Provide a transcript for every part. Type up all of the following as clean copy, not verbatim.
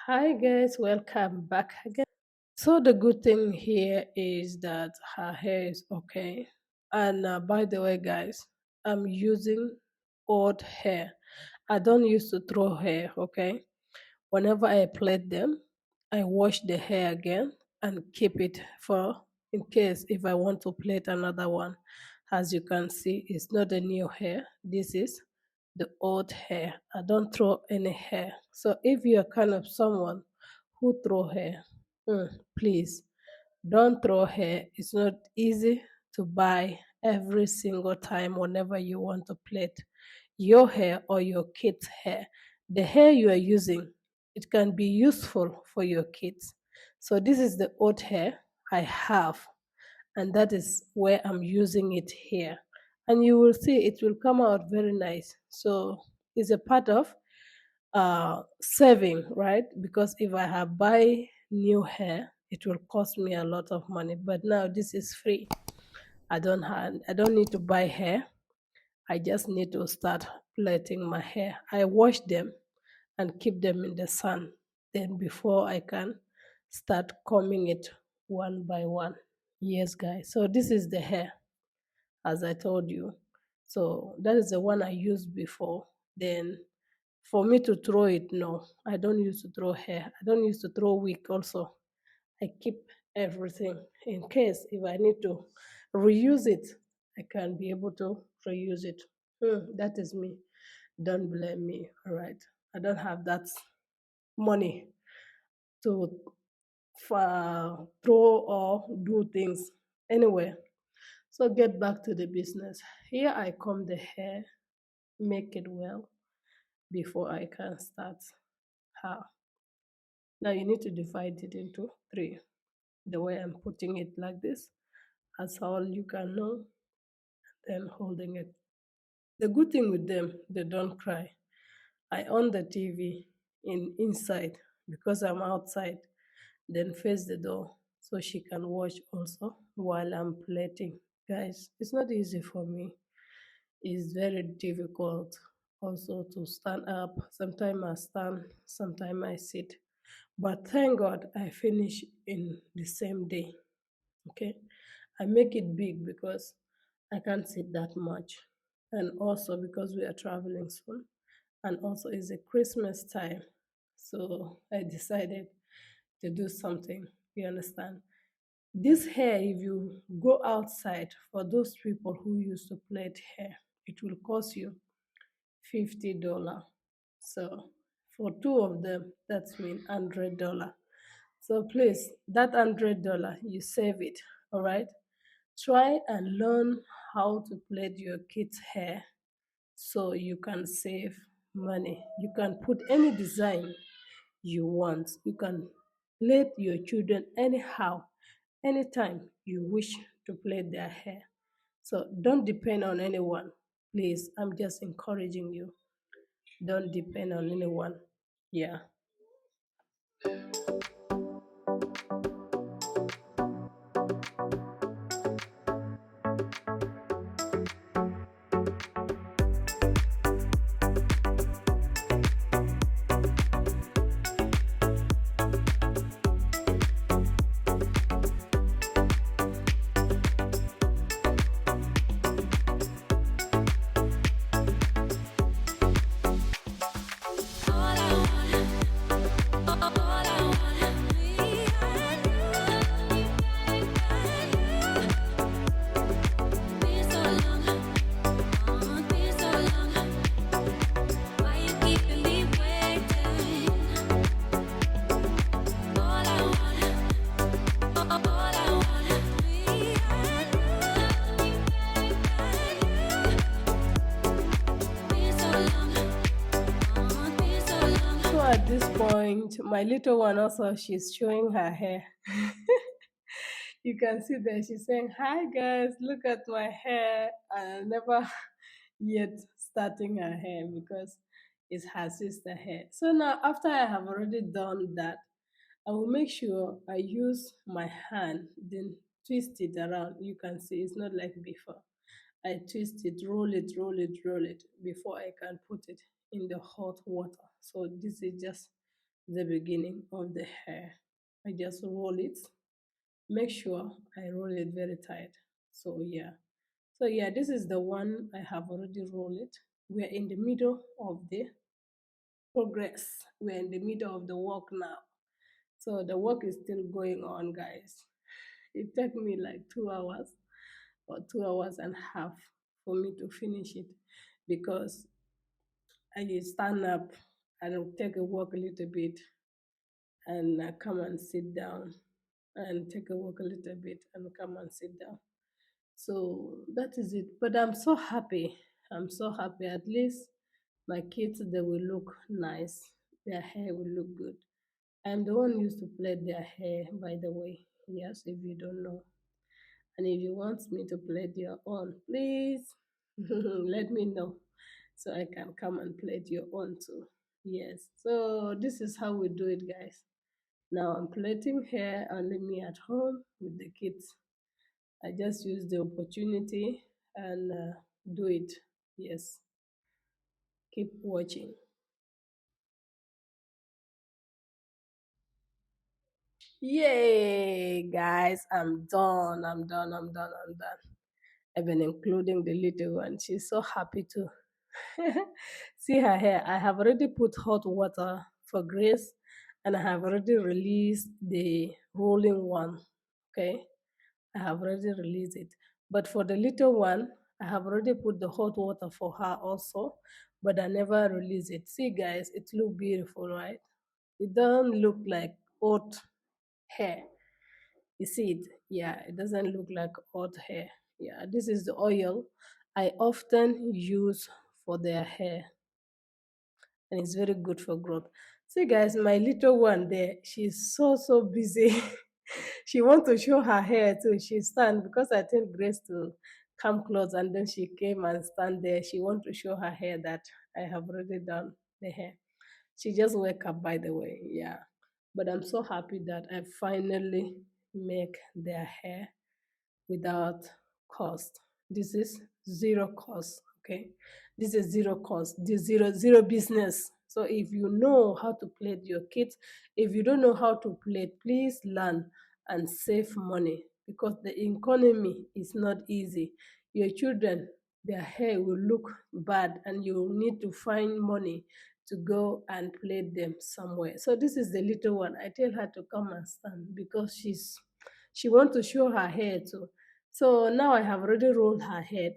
Hi guys, welcome back again. So the good thing here is that her hair is okay. And by the way, guys, I'm using old hair. I don't used to throw hair, okay? Whenever I plait them, I wash the hair again and keep it for in case if I want to plait another one. As you can see, it's not a new hair. This is the old hair. I don't throw any hair. So if you're kind of someone who throw hair, please don't throw hair. It's not easy to buy every single time whenever you want to plait your hair or your kids' hair. The hair you are using, it can be useful for your kids. So this is the old hair I have, and that is where I'm using it here. And you will see it will come out very nice. So it's a part of saving, right? Because if I have buy new hair, it will cost me a lot of money. But now this is free. I don't need to buy hair. I just need to start plaiting my hair. I wash them and keep them in the sun. Then before I can start combing it one by one. Yes, guys. So this is the hair, as I told you. So that is the one I used before. Then for me to throw it, no, I don't use to throw hair. I don't use to throw wig also. I keep everything in case if I need to reuse it, I can be able to reuse it. That is me. Don't blame me. All right. I don't have that money to throw or do things. Anyway, so get back to the business. Here I comb the hair, make it well before I can start how. Now you need to divide it into three. The way I'm putting it like this, that's all you can know, then holding it. The good thing with them, they don't cry. I on the TV in inside because I'm outside, then face the door so she can watch also while I'm plating. Guys, it's not easy for me. It's very difficult also to stand up. Sometimes I stand, sometimes I sit. But thank God I finish in the same day. Okay. I make it big because I can't sit that much. And also because we are traveling soon. And also it's a Christmas time. So I decided to do something. You understand? This hair, if you go outside for those people who used to plait hair, it will cost you $50. So for two of them, that's mean $100. So please, that $100, you save it. All right. Try and learn how to plait your kids' hair so you can save money. You can put any design you want. You can plait your children anyhow, anytime you wish to plait their hair. So don't depend on anyone. Please, I'm just encouraging you. Don't depend on anyone. Yeah. So at this point, my little one also, she's showing her hair. You can see that she's saying, "Hi guys, look at my hair." I never yet starting her hair because it's her sister hair. So now, after I have already done that, I will make sure I use my hand, then twist it around. You can see it's not like before. I twist it, roll it, roll it, roll it before I can put it in the hot water. So this is just the beginning of the hair. I just roll it. Make sure I roll it very tight. So yeah. So yeah, this is the one I have already rolled it. We're in the middle of the progress. We're in the middle of the work now. So the work is still going on, guys. It took me like 2 hours or 2 hours and a half for me to finish it because I just stand up and take a walk a little bit and come and sit down and take a walk a little bit and come and sit down. So that is it. But I'm so happy. I'm so happy. At least my kids, they will look nice. Their hair will look good. I'm the one who used to plait their hair, by the way. Yes, if you don't know. And if you want me to plait your own, please let me know so I can come and plait your own too. Yes. So this is how we do it, guys. Now I'm plaiting hair only me at home with the kids. I just use the opportunity and do it. Yes. Keep watching. Yay, guys. I'm done. I'm done. I'm done. I'm done. Even including the little one. She's so happy too. See her hair. I have already put hot water for Grace and I have already released the rolling one. Okay. I have already released it. But for the little one, I have already put the hot water for her also, but I never release it. See, guys, it look beautiful, right? It doesn't look like hot hair. You see it? Yeah, it doesn't look like hot hair. Yeah, this is the oil I often use for their hair, and it's very good for growth. See, guys, my little one there, she's so busy. She want to show her hair too. She stand because I tell Grace to come close, and then she came and stand there. She want to show her hair that I have already done the hair. She just wake up, by the way. Yeah, but I'm so happy that I finally make their hair without cost. This is zero cost. Okay, this is zero cost. This zero business. So if you know how to plait your kids, if you don't know how to plait, please learn and save money because the economy is not easy. Your children, their hair will look bad, and you need to find money to go and plait them somewhere. So this is the little one. I tell her to come and stand because she want to show her hair too. So now I have already rolled her head,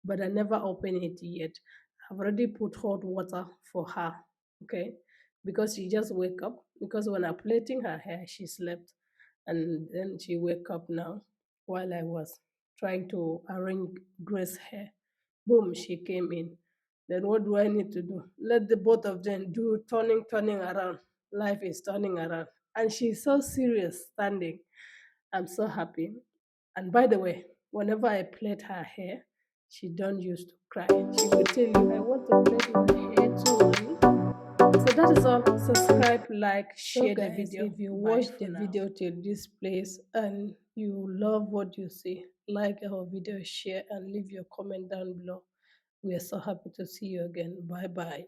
but I never open it yet. I've already put hot water for her, okay? Because she just wake up. Because when I'm plaiting her hair, she slept, and then she wake up now while I was trying to arrange Grace's hair. Boom, she came in. Then what do I need to do? Let the both of them do turning around. Life is turning around. And she's so serious standing. I'm so happy. And by the way, whenever I plait her hair, she don't used to cry. She will tell you, I want to plait my hair too, mommy. So that is all. Subscribe, like, share the video. If you watch the video till this place and you love what you see, like our video, share, and leave your comment down below. We are so happy to see you again. Bye bye.